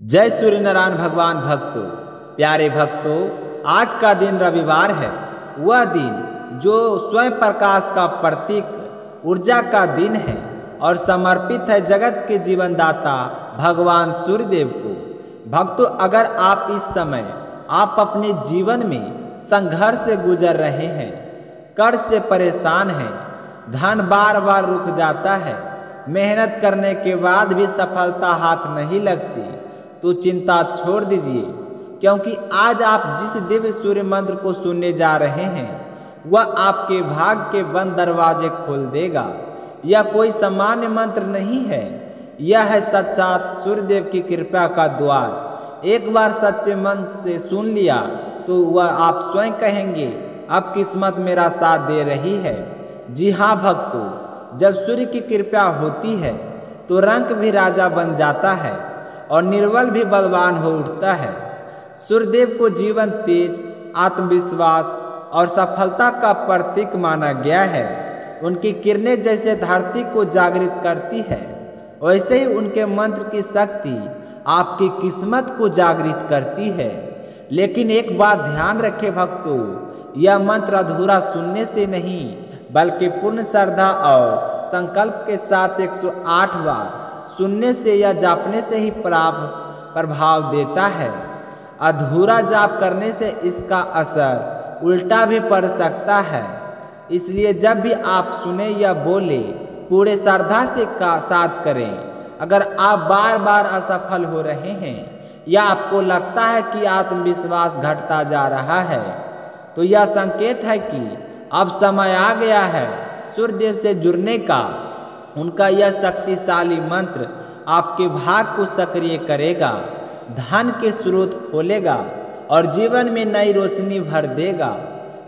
जय सूर्य नारायण भगवान भक्तों। प्यारे भक्तों, आज का दिन रविवार है। वह दिन जो स्वयं प्रकाश का प्रतीक, ऊर्जा का दिन है और समर्पित है जगत के जीवनदाता भगवान सूर्यदेव को। भक्तों, अगर आप इस समय आप अपने जीवन में संघर्ष से गुजर रहे हैं, कर्ज से परेशान हैं, धन बार बार रुक जाता है, मेहनत करने के बाद भी सफलता हाथ नहीं लगती, तो चिंता छोड़ दीजिए, क्योंकि आज आप जिस दिव्य सूर्य मंत्र को सुनने जा रहे हैं वह आपके भाग्य के बंद दरवाजे खोल देगा। यह कोई सामान्य मंत्र नहीं है, यह है साक्षात सूर्यदेव की कृपा का द्वार। एक बार सच्चे मन से सुन लिया तो वह आप स्वयं कहेंगे, अब किस्मत मेरा साथ दे रही है। जी हाँ भक्तों, जब सूर्य की कृपा होती है तो रंक भी राजा बन जाता है और निर्बल भी बलवान हो उठता है। सूर्यदेव को जीवन, तेज, आत्मविश्वास और सफलता का प्रतीक माना गया है। उनकी किरणें जैसे धरती को जागृत करती है, वैसे ही उनके मंत्र की शक्ति आपकी किस्मत को जागृत करती है। लेकिन एक बात ध्यान रखें भक्तों, यह मंत्र अधूरा सुनने से नहीं बल्कि पूर्ण श्रद्धा और संकल्प के साथ 108 बार सुनने से या जापने से ही प्रभाव देता है। अधूरा जाप करने से इसका असर उल्टा भी पड़ सकता है। इसलिए जब भी आप सुने या बोले, पूरे श्रद्धा से साथ करें। अगर आप बार बार असफल हो रहे हैं या आपको लगता है कि आत्मविश्वास घटता जा रहा है, तो यह संकेत है कि अब समय आ गया है सूर्यदेव से जुड़ने का। उनका यह शक्तिशाली मंत्र आपके भाग्य को सक्रिय करेगा, धन के स्रोत खोलेगा और जीवन में नई रोशनी भर देगा।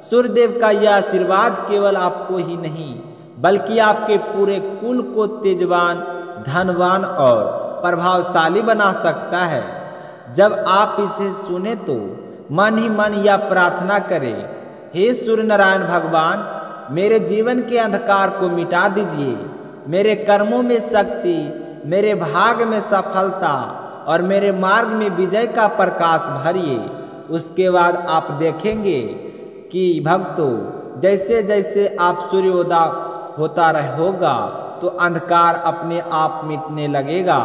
सूर्यदेव का यह आशीर्वाद केवल आपको ही नहीं बल्कि आपके पूरे कुल को तेजवान, धनवान और प्रभावशाली बना सकता है। जब आप इसे सुने तो मन ही मन यह प्रार्थना करें, हे सूर्य नारायण भगवान, मेरे जीवन के अंधकार को मिटा दीजिए, मेरे कर्मों में शक्ति, मेरे भाग्य में सफलता और मेरे मार्ग में विजय का प्रकाश भरिए। उसके बाद आप देखेंगे कि भक्तों, जैसे जैसे आप सूर्योदय होता रहेगा तो अंधकार अपने आप मिटने लगेगा।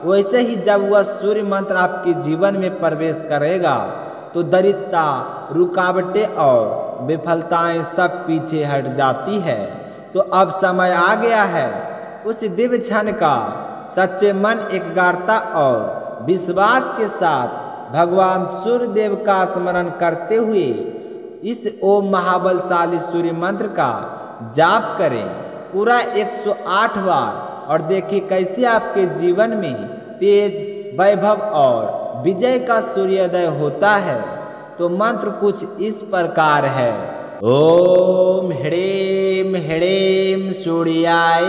वैसे ही जब वह सूर्य मंत्र आपके जीवन में प्रवेश करेगा तो दरिद्रता, रुकावटें और विफलताएं सब पीछे हट जाती है। तो अब समय आ गया है उस दिव्य क्षण का। सच्चे मन, एकाग्रता और विश्वास के साथ भगवान सूर्यदेव का स्मरण करते हुए इस ओम महाबलशाली सूर्य मंत्र का जाप करें पूरा 108 बार और देखिए कैसे आपके जीवन में तेज, वैभव और विजय का सूर्योदय होता है। तो मंत्र कुछ इस प्रकार है। ओम ह्रीं ह्रीं सूर्याय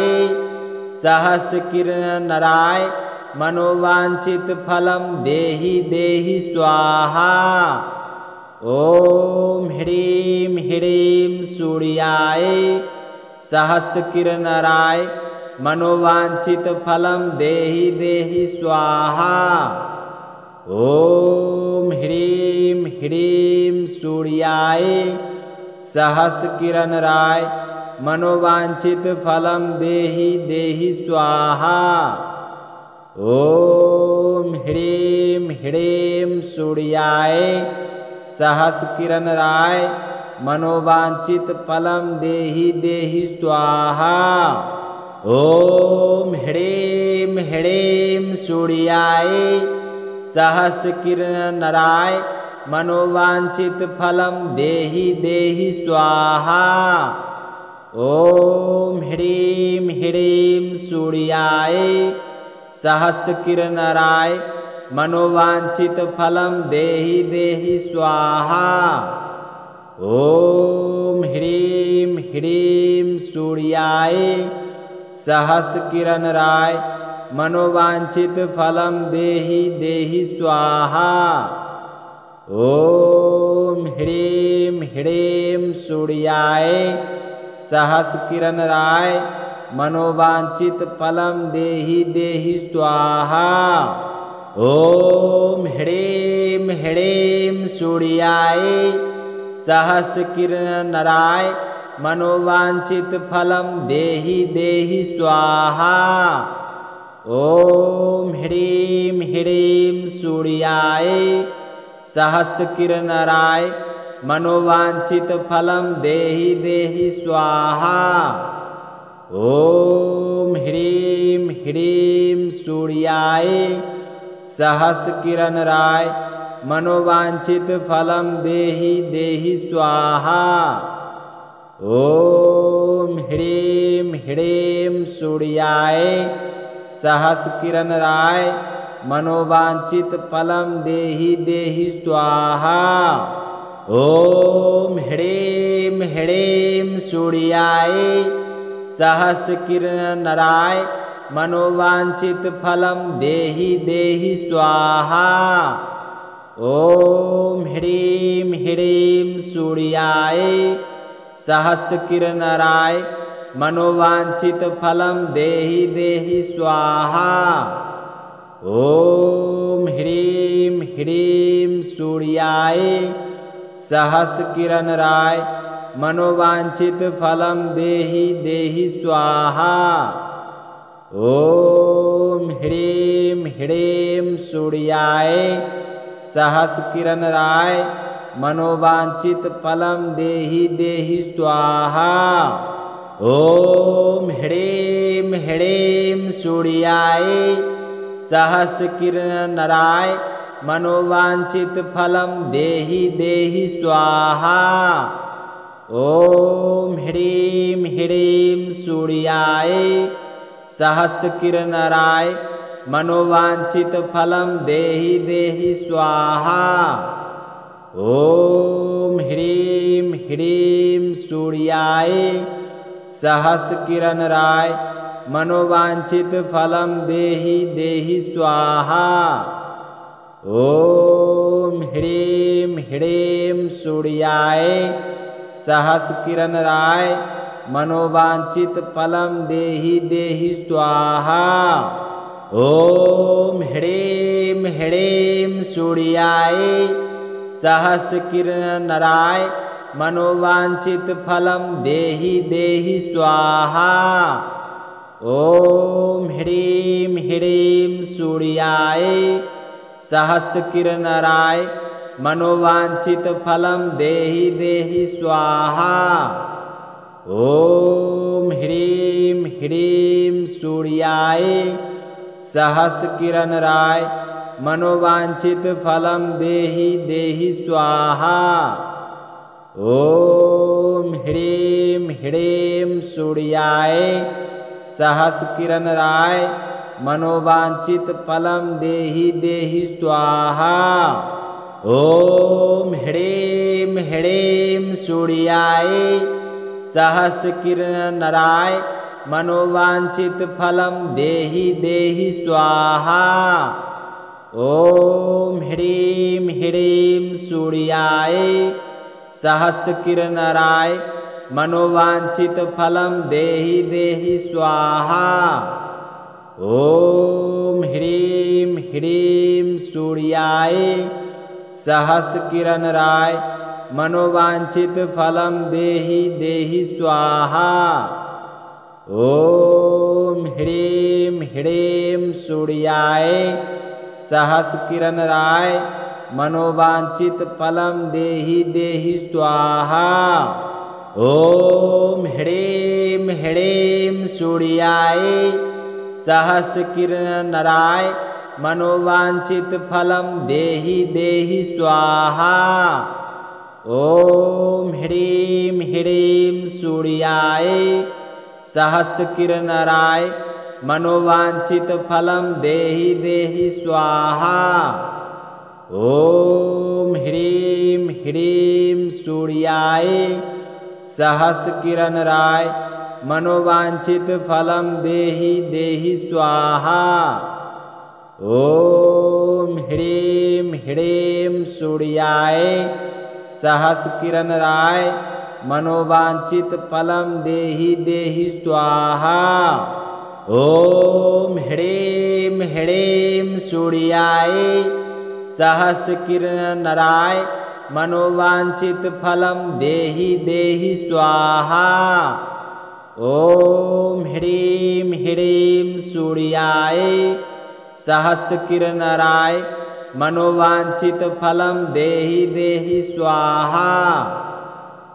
सहस्त्र किरण नराय मनोवांछित फलम देहि देहि स्वाहा। ओम ह्रीं ह्रीं सूर्याय सहस्त्र किरण नराय मनोवांछित फलम देहि देहि स्वाहा। ओम ह्रीं ह्रीं सूर्याय सहस्त्र किरण नराय मनोवांछित फलम देहि देहि स्वाहा। ओम ह्रीं ह्रीं सूर्याय सहस्त्र किरण नराय मनोवांछित फलम देहि देहि स्वाहा। ओम ह्रीं ह्रीं सूर्याय सहस्त्र किरण नराय मनोवांछित फलम देहि देहि स्वाहा। ओम ह्रीं ह्रीं सूर्याय सहस्त्र किरण नराय मनोवांछित फलम देहि देहि स्वाहा। ओम ह्रीं ह्रीं सूर्याय सहस्त्र किरण नराय मनोवांछित फलम देहि देहि स्वाहा। ओम ह्रीं ह्रीं सूर्याय सहस्त्र किरण नराय मनोवांछित फलम देहि देहि स्वाहा। ॐ ह्रीं ह्रीं सूर्याय सहस्रकिरणराय मनोवाञ्छितफलं देहि देहि स्वाहा। ॐ ह्रीं ह्रीं सूर्याय सहस्रकिरणराय मनोवाञ्छितफलं देहि देहि स्वाहा। ॐ ह्रीं ह्रीं सूर्याय सहस्रकिरणराय मनोवाञ्छितफलं देहि देहि स्वाहा। ॐ ह्रीं ह्रीं सूर्याय सहस्रकिरणराय मनोवाञ्छितफलं देहि देहि स्वाहा। ॐ ह्रीं ह्रीं सूर्याय सहस्रकिरणराय मनोवाञ्छितफलं देहि देहि स्वाहा। ॐ ह्रीं ह्रीं सूर्याय सहस्रकिरणराय मनोवाञ्छितफलं देहि देहि स्वाहा। ॐ ह्रीं ह्रीं सूर्याय सहस्रकिरणराय मनोवाञ्छितफलं देहि देहि स्वाहा। ॐ ह्रीं ह्रीं सूर्याय सहस्रकिरणराय मनोवाञ्छितफलं देहि देहि स्वाहा। ॐ ह्रीं ह्रीं सूर्याय सहस्रकिरणराय मनोवाञ्छितफलं देहि देहि स्वाहा। ॐ ह्रीं ह्रीं सूर्याय सहस्रकिरणराय मनोवाञ्छितफलं देहि देहि स्वाहा। ॐ ह्रीं ह्रीं सूर्याय सहस्रकिरणराय मनोवाञ्छितफलं देहि देहि स्वाहा। ॐ ह्रीं ह्रीं सूर्याय सहस्रकिरणराय मनोवाञ्छितफलं देहि देहि स्वाहा। ॐ ह्रीं ह्रीं सूर्याय सहस्रकिरणराय मनोवाञ्छितफलं देहि देहि स्वाहा। ॐ ह्रीं ह्रीं सूर्याय सहस्रकिरणराय मनोवाञ्छितफलं देहि देहि स्वाहा। ॐ ह्रीं ह्रीं सूर्याय सहस्रकिरणराय मनोवाञ्छितफलं देहि देहि स्वाहा। ॐ ह्रीं ह्रीं सूर्याय सहस्रकिरणराय मनोवाञ्छितफलं देहि देहि स्वाहा। ॐ ह्रीं ह्रीं सूर्याय सहस्रकिरणराय मनोवाञ्छितफलं देहि देहि स्वाहा। ॐ ह्रीं ह्रीं सूर्याय सहस्रकिरणराय मनोवाञ्छितफलं देहि देहि स्वाहा। ॐ ह्रीं ह्रीं सूर्याय सहस्रकिरणराय मनोवाञ्छितफलं देहि देहि स्वाहा। ॐ ह्रीं ह्रीं सूर्याय सहस्रकिरणराय मनोवाञ्छितफलं देहि देहि स्वाहा। ॐ ह्रीं ह्रीं सूर्याय सहस्रकिरणराय मनोवाञ्छितफलं देहि देहि स्वाहा। ॐ ह्रीं ह्रीं सूर्याय सहस्रकिरणराय मनोवाञ्छितफलं देहि देहि स्वाहा। ॐ ह्रीं ह्रीं सूर्याय सहस्रकिरणराय मनोवाञ्छितफलं देहि देहि स्वाहा। ॐ ह्रीं ह्रीं सूर्याय सहस्रकिरणराय मनोवाञ्छितफलं देहि देहि स्वाहा। ॐ ह्रीं ह्रीं सूर्याय सहस्रकिरणराय मनोवाञ्छितफलं देहि देहि स्वाहा। ॐ ह्रीं ह्रीं सूर्याय सहस्रकिरणराय मनोवाञ्छितफलं देहि देहि स्वाहा।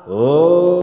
ॐ